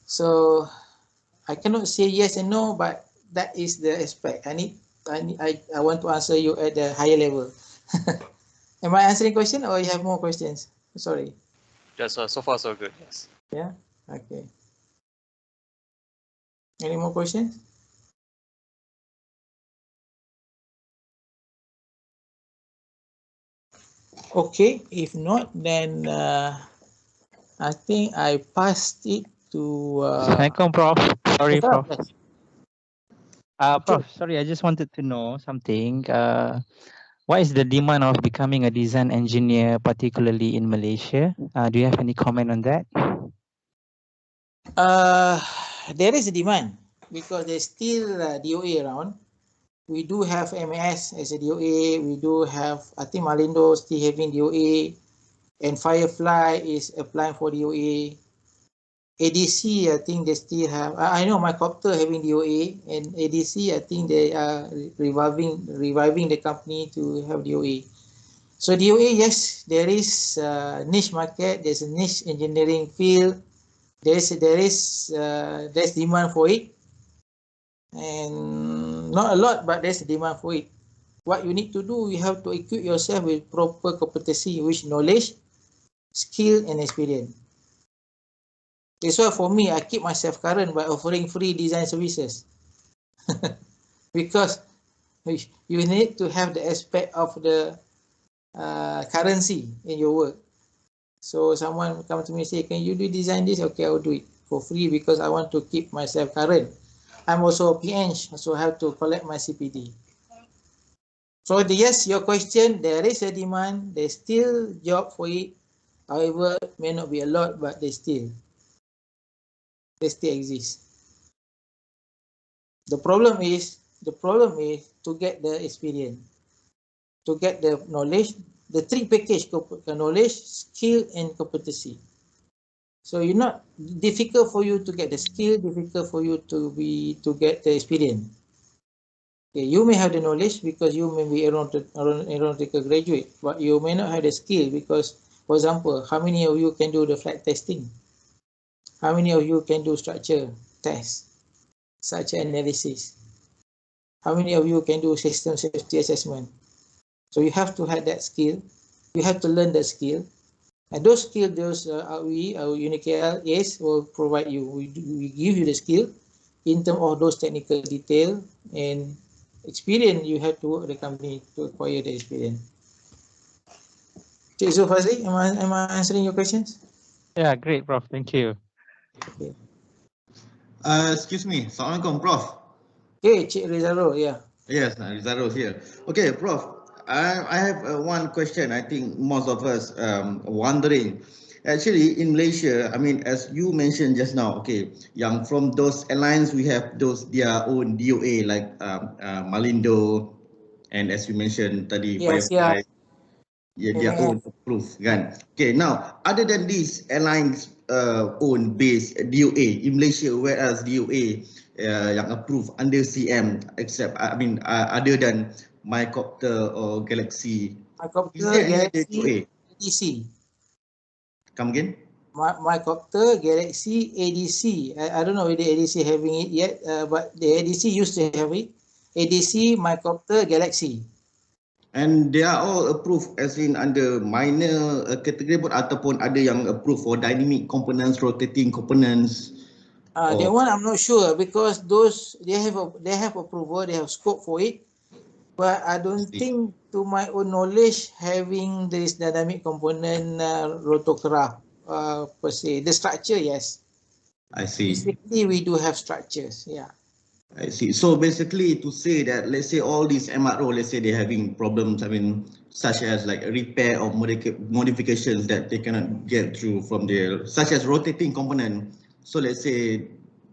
So I cannot say yes and no, but that is the aspect. I want to answer you at the higher level. Am I answering question or you have more questions? Sorry. That's so far so good. Yes. Yeah. Okay. Any more questions? Okay. If not, then I think I passed it to. Assalamualaikum, Prof. Sorry, Prof. Yes. Prof, sorry, I just wanted to know something. What is the demand of becoming a design engineer, particularly in Malaysia? Do you have any comment on that? There is a demand because there's still DOA around. We do have MAS as a DOA. We do have, I think Malindo still having DOA, and Firefly is applying for DOA. ADC, I think they still have. I know my copter having DOA, and ADC, I think they are reviving the company to have DOA. So DOA, yes, there is a niche market. There's a niche engineering field. There's demand for it, and not a lot, but there's a demand for it. What you need to do, you have to equip yourself with proper competency, which knowledge, skill, and experience. That's why for me, I keep myself current by offering free design services. Because you need to have the aspect of the currency in your work. So someone come to me and say, can you do design this? Okay, I'll do it for free because I want to keep myself current. I'm also a PN, so I have to collect my CPD. So yes, your question, there is a demand, there's still job for it. However, it may not be a lot, but they still exist. The problem is to get the experience, to get the knowledge, the three package: knowledge, skill, and competency. So you're not difficult for you to get the skill, difficult for you to get the experience. Okay, you may have the knowledge because you may be aeronautical graduate, but you may not have the skill because, for example, how many of you can do the flight testing? How many of you can do structure test, such analysis? How many of you can do system safety assessment? So you have to have that skill. You have to learn that skill. And those skills, our UniKL, yes, will provide you. We give you the skill in terms of those technical detail and experience. You have to work with the company to acquire the experience. Cik Zulfazli, am I answering your questions? Yeah, great, Prof. Thank you. Okay. Excuse me. Assalamualaikum, Prof. Okay, Cik Rizalo, yeah. Yes, Rizaro here. Okay, Prof. I have one question. I think most of us wondering. Actually, in Malaysia, I mean, as you mentioned just now, okay, yang from those airlines we have those their own DOA like Malindo, and as you mentioned tadi, Yes, Firefly, yeah, their MAS. own approved, kan? Okay, now other than these airlines own base DOA in Malaysia, whereas DOA yang approved under CAAM, except I mean other than Mycopter or Galaxy, is Mycopter, there any other Galaxy, DOA? ADC. Come again? Mycopter, Galaxy, ADC. I don't know whether ADC having it yet, but the ADC used to have it. ADC, Mycopter, Galaxy. And they are all approved as in under minor category ataupun ada yang approved for dynamic components, rotating components. That one I'm not sure because those they have approval, they have scope for it, but I don't think, to my own knowledge, having this dynamic component rotocraft per se. The structure, yes. I see. Basically, we do have structures, yeah. I see. So basically to say that, let's say all these MRO, let's say they're having problems, I mean, such as like repair or modifications that they cannot get through from there, such as rotating component. So let's say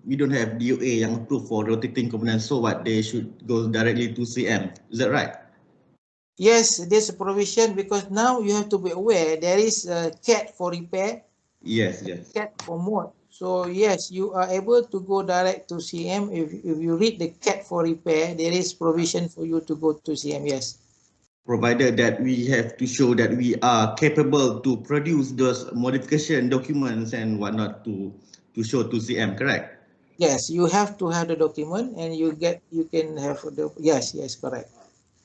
we don't have DOA yang approved for rotating components, so what, they should go directly to CM. Is that right? Yes, there's a provision because now you have to be aware there is a CAD for repair, Yes, yes. CAD for mod. So yes, you are able to go direct to CM. If you read the CAD for repair, there is provision for you to go to CM, yes. Provided that we have to show that we are capable to produce those modification documents and whatnot to show to CM, correct? Yes, you have to have the document and you can have the, yes, correct.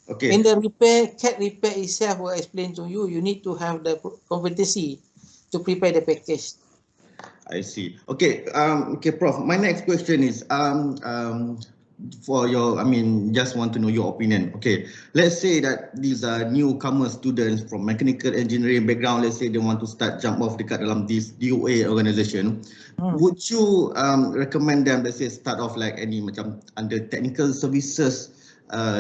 Okay. In the repair, CAD repair itself will explain to you, you need to have the competency to prepare the package. I see. Okay, okay, Prof. My next question is for your, I mean, just want to know your opinion. Okay, let's say that these are newcomer students from mechanical engineering background. Let's say they want to start jump off dekat dalam this DOA organization. Would you recommend them, let's say, start off like any macam under technical services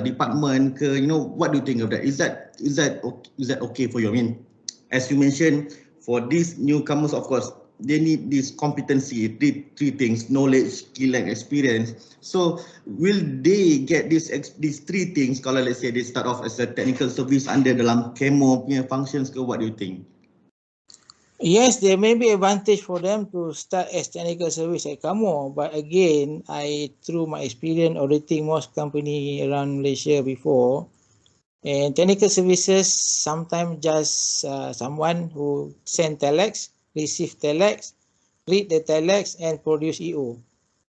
department? You know, what do you think of that? Is that okay for you? I mean, as you mentioned, for these newcomers, of course, they need this competency, three things: knowledge, skill, and experience. So will they get these three things kalau let's say they start off as a technical service under dalam CAMO punya functions ke? What do you think? Yes, there may be advantage for them to start as technical service at CAMO, but again, through my experience auditing most company around Malaysia before, and technical services sometimes just someone who send telex, receive telex, read the telex, and produce EO.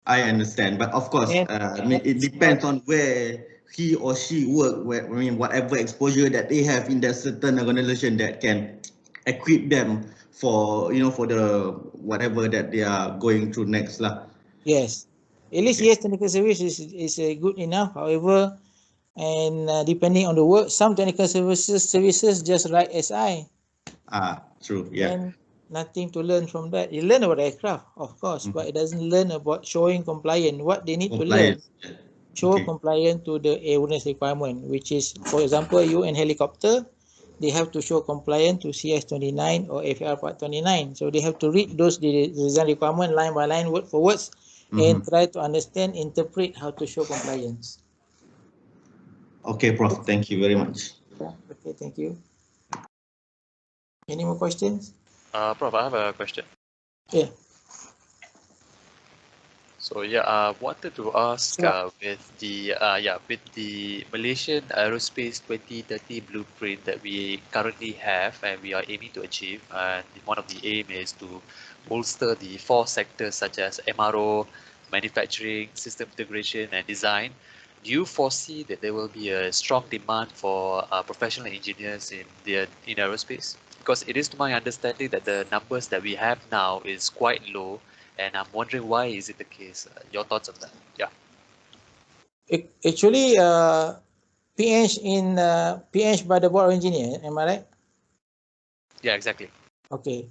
I understand, but of course, I mean, it depends on where he or she work. Where, I mean, whatever exposure that they have in that certain organization that can equip them for, you know, for the whatever that they are going through next lah. Yes, at least yes, technical service is good enough. However, and depending on the work, some technical services just write SI. True, yeah. And nothing to learn from that. You learn about aircraft, of course, but it doesn't learn about showing compliant. What they need to learn, show compliant to the airworthiness requirement, which is, for example, you in helicopter, they have to show compliant to CS29 or FAR Part 29. So they have to read those design requirement line by line, word for words, and try to understand, interpret how to show compliance. Okay, Prof. Thank you very much. Okay, thank you. Any more questions? Prof, I have a question. Yeah. So yeah, I wanted to ask with the Malaysian Aerospace 2030 blueprint that we currently have and we are aiming to achieve, and one of the aim is to bolster the 4 sectors such as MRO, manufacturing, system integration, and design. Do you foresee that there will be a strong demand for professional engineers in aerospace? Because it is to my understanding that the numbers that we have now is quite low. And I'm wondering why is it the case? Your thoughts on that? Yeah. Actually, PH by the board of engineer, am I right? Yeah, exactly. Okay.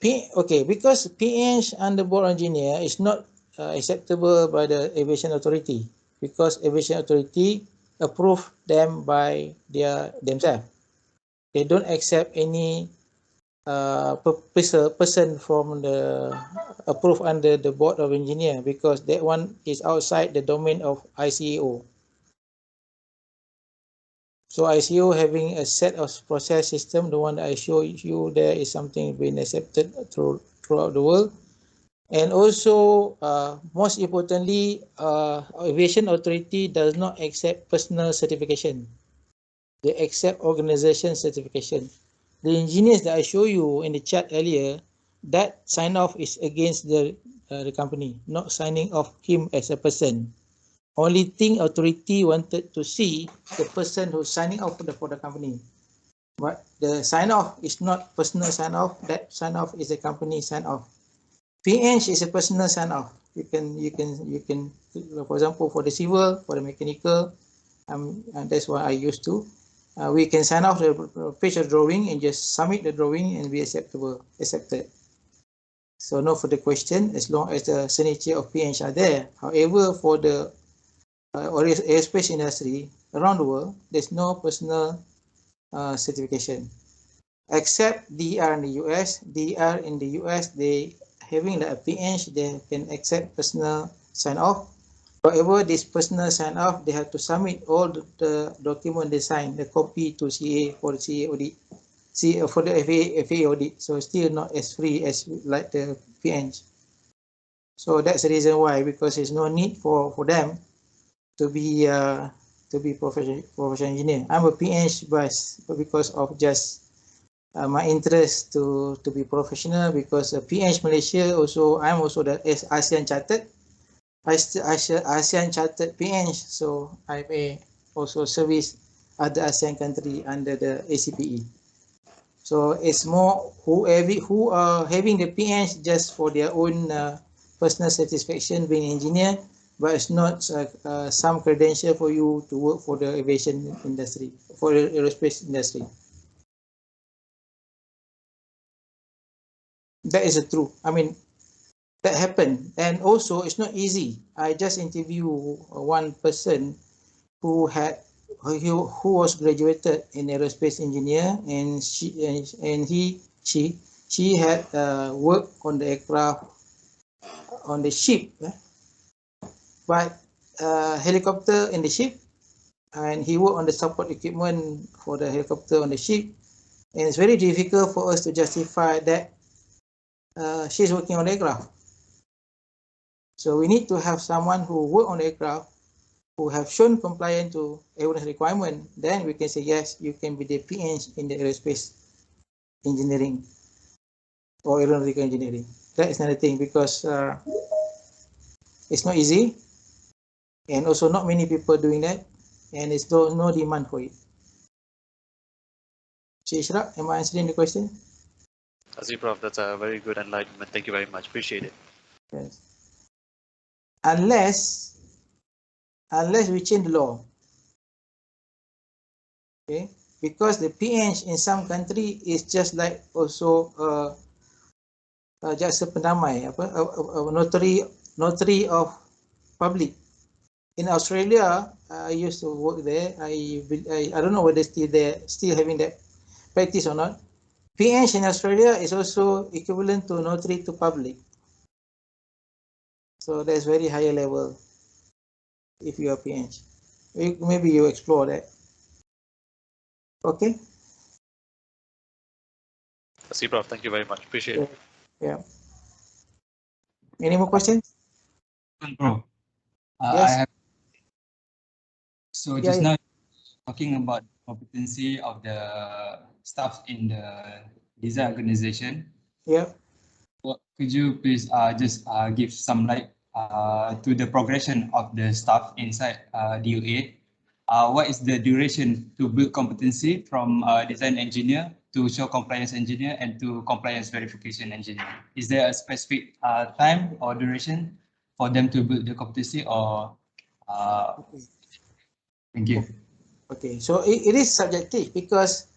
Because PH under board of engineer is not acceptable by the aviation authority, because aviation authority approve them by themselves. They don't accept any person from the approved under the board of engineer, because that one is outside the domain of ICAO. So ICAO having a set of process system, the one that I show you there is something being accepted throughout the world. And also, most importantly, aviation authority does not accept personal certification. They accept organization certification. The engineers that I show you in the chart earlier, that sign off is against the company, not signing off him as a person. Only thing authority wanted to see the person who's signing off for the company. But the sign off is not personal sign off. That sign off is a company sign off. PH is a personal sign off. You can, for example, for the civil, for the mechanical, and that's what I used to. We can sign off the page of drawing and just submit the drawing and be accepted. So no further question as long as the signature of PH are there. However, for the or aerospace industry around the world, there's no personal certification. Except DR in the US. DR in the US, they having like a PH, they can accept personal sign off. However, this personal sign off, they have to submit all the document they sign, the copy to CA for the CA audit, for the FA audit. So still not as free as like the PH. So that's the reason why, because there's no need for them to be professional engineer. I'm a PH, but because of just my interest to be professional, because PH Malaysia also, I'm also the ASEAN Chartered, ASEAN Chartered PH, so I may also service other ASEAN country under the ACPE. So it's more who are having the PH just for their own personal satisfaction being engineer, but it's not some credential for you to work for the aviation industry, for the aerospace industry. That is true. I mean, that happened, and also it's not easy. I just interviewed one person who was graduated in aerospace engineer, and she had worked on the aircraft, on the ship, but helicopter in the ship, and he worked on the support equipment for the helicopter on the ship, and it's very difficult for us to justify that she's working on the aircraft. So we need to have someone who work on the aircraft, who have shown compliant to airworthiness requirement. Then we can say yes, you can be the PH in the aerospace engineering or aeronautical engineering. That is another thing, because it's not easy, and also not many people doing that, and it's no demand for it. Cik Ishraq, am I answering the question? I see, Prof. That's a very good enlightenment. Thank you very much. Appreciate it. Yes. Unless we change the law, okay? Because the PH in some country is just like also jaksa pendamai, notary of public. In Australia, I used to work there. I don't know whether still having that practice or not. PH in Australia is also equivalent to notary to public. So that's very higher level if you are PH. Maybe you explore that. Okay. I see, Prof. Thank you very much. Appreciate it. Yeah. Any more questions? Bro, Yes. I have. So Yeah, just yeah. now talking about competency of the staff in the design organization. Yeah. Could you please just give some light to the progression of the staff inside DOA? What is the duration to build competency from design engineer to show compliance engineer and to compliance verification engineer? Is there a specific time or duration for them to build the competency, or Okay. thank you. Okay. So it is subjective, because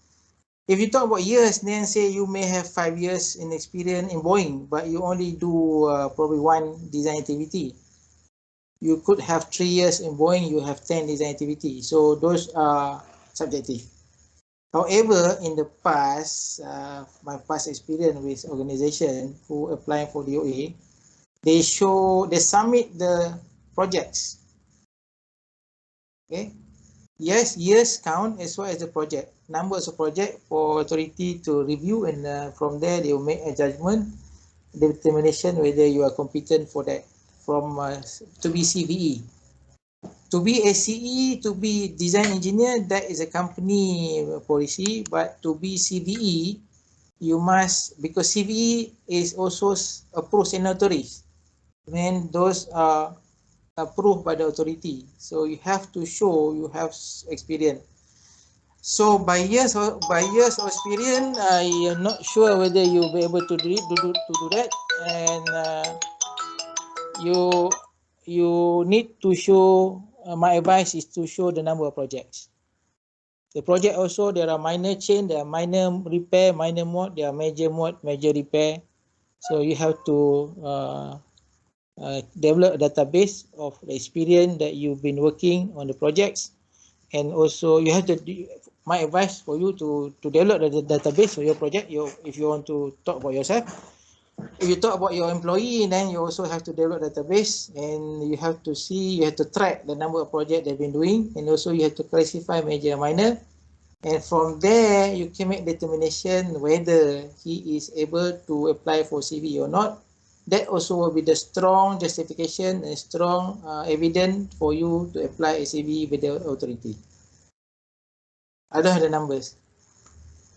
if you talk about years, then say you may have 5 years in experience in Boeing, but you only do probably one design activity. You could have 3 years in Boeing, you have 10 design activity. So those are subjective. However, in the past, my past experience with organization who applying for DOA, they submit the projects. Okay. Yes, years count as well as the project. Numbers of project for authority to review, and from there they will make a judgment, determination whether you are competent for that, from to be CVE. To be ACE, to be design engineer, that is a company policy, but to be CVE, you must, because CVE is also approved signatories, and those are approved by the authority. So you have to show you have experience. So by years of experience, I am not sure whether you'll be able to do that, and you need to show. My advice is to show the number of projects. The project also, there are minor change, there are minor repair, minor mod, there are major mod, major repair. So you have to develop a database of the experience that you've been working on the projects, and also you have to. My advice for you to develop the database for your project. If you want to talk about yourself, if you talk about your employee, then you also have to develop database, and you have to track the number of projects they've been doing, and also you have to classify major and minor, and from there you can make determination whether he is able to apply for CV or not. That also will be the strong justification and strong evidence for you to apply a CV with the authority. I don't have the numbers,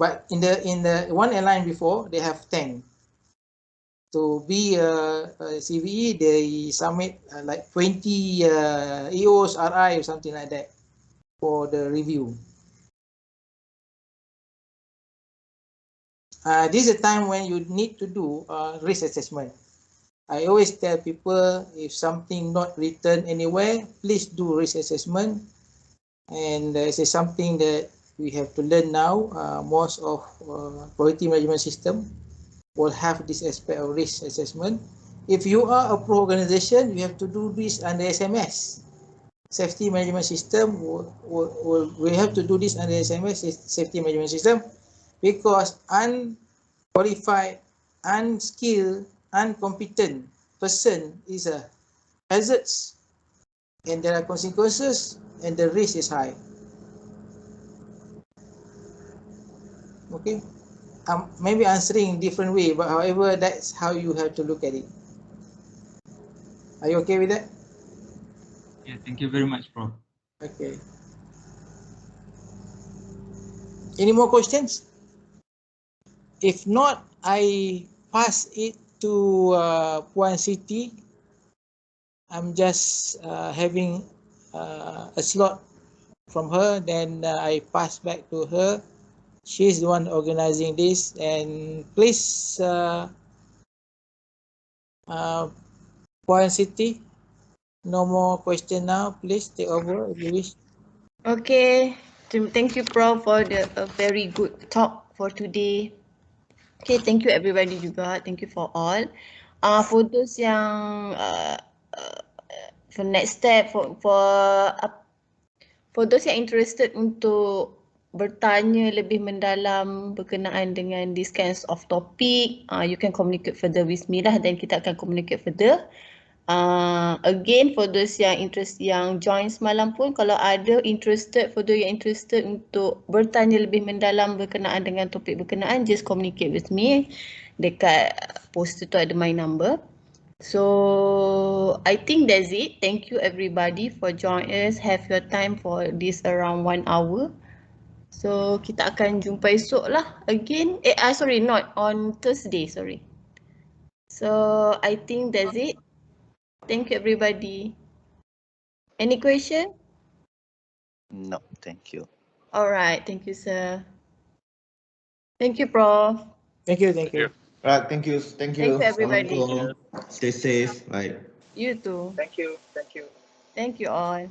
but in the one airline before, they have 10. To be a CVE, they submit like 20 EOs, RI or something like that for the review. This is a time when you need to do risk assessment. I always tell people, if something not written anywhere, please do risk assessment. And this is something that we have to learn now. Most of quality management system will have this aspect of risk assessment. If you are a pro organization, you have to do this under SMS. Safety management system we have to do this under SMS, safety management system, because unqualified, unskilled, incompetent person is a hazard, and there are consequences, and the risk is high. Okay, maybe answering different way, but however, that's how you have to look at it. Are you okay with that? Yeah, thank you very much, Prof. Okay. Any more questions? If not, I pass it to Puan Siti. I'm just having a slot from her, then I pass back to her. She's the one organizing this, and please, Puan Siti, no more question now. Please take over if you wish. Okay, thank you, Prof, for the very good talk for today. Okay, thank you everybody juga. Thank you for all. For those yang for next step, for those yang interested untuk bertanya lebih mendalam berkenaan dengan this kinds of topic, you can communicate further with me lah, dan kita akan communicate further. Again, for those yang join semalam pun, kalau ada for those yang interested untuk bertanya lebih mendalam berkenaan dengan topik berkenaan, just communicate with me. Dekat poster tu ada my number. So I think that's it. Thank you everybody for joining us. Have your time for this around 1 hour. So kita akan jumpa esok lah again. Sorry, not on Thursday, sorry. So I think that's it. Thank you everybody. Any question? No, thank you. All right, thank you, sir. Thank you, Prof. Thank you, thank you. Right, thank you, thank you. Thank you, everybody. Assalamualaikum. Stay safe. Bye. You too. Thank you. Thank you. Thank you all.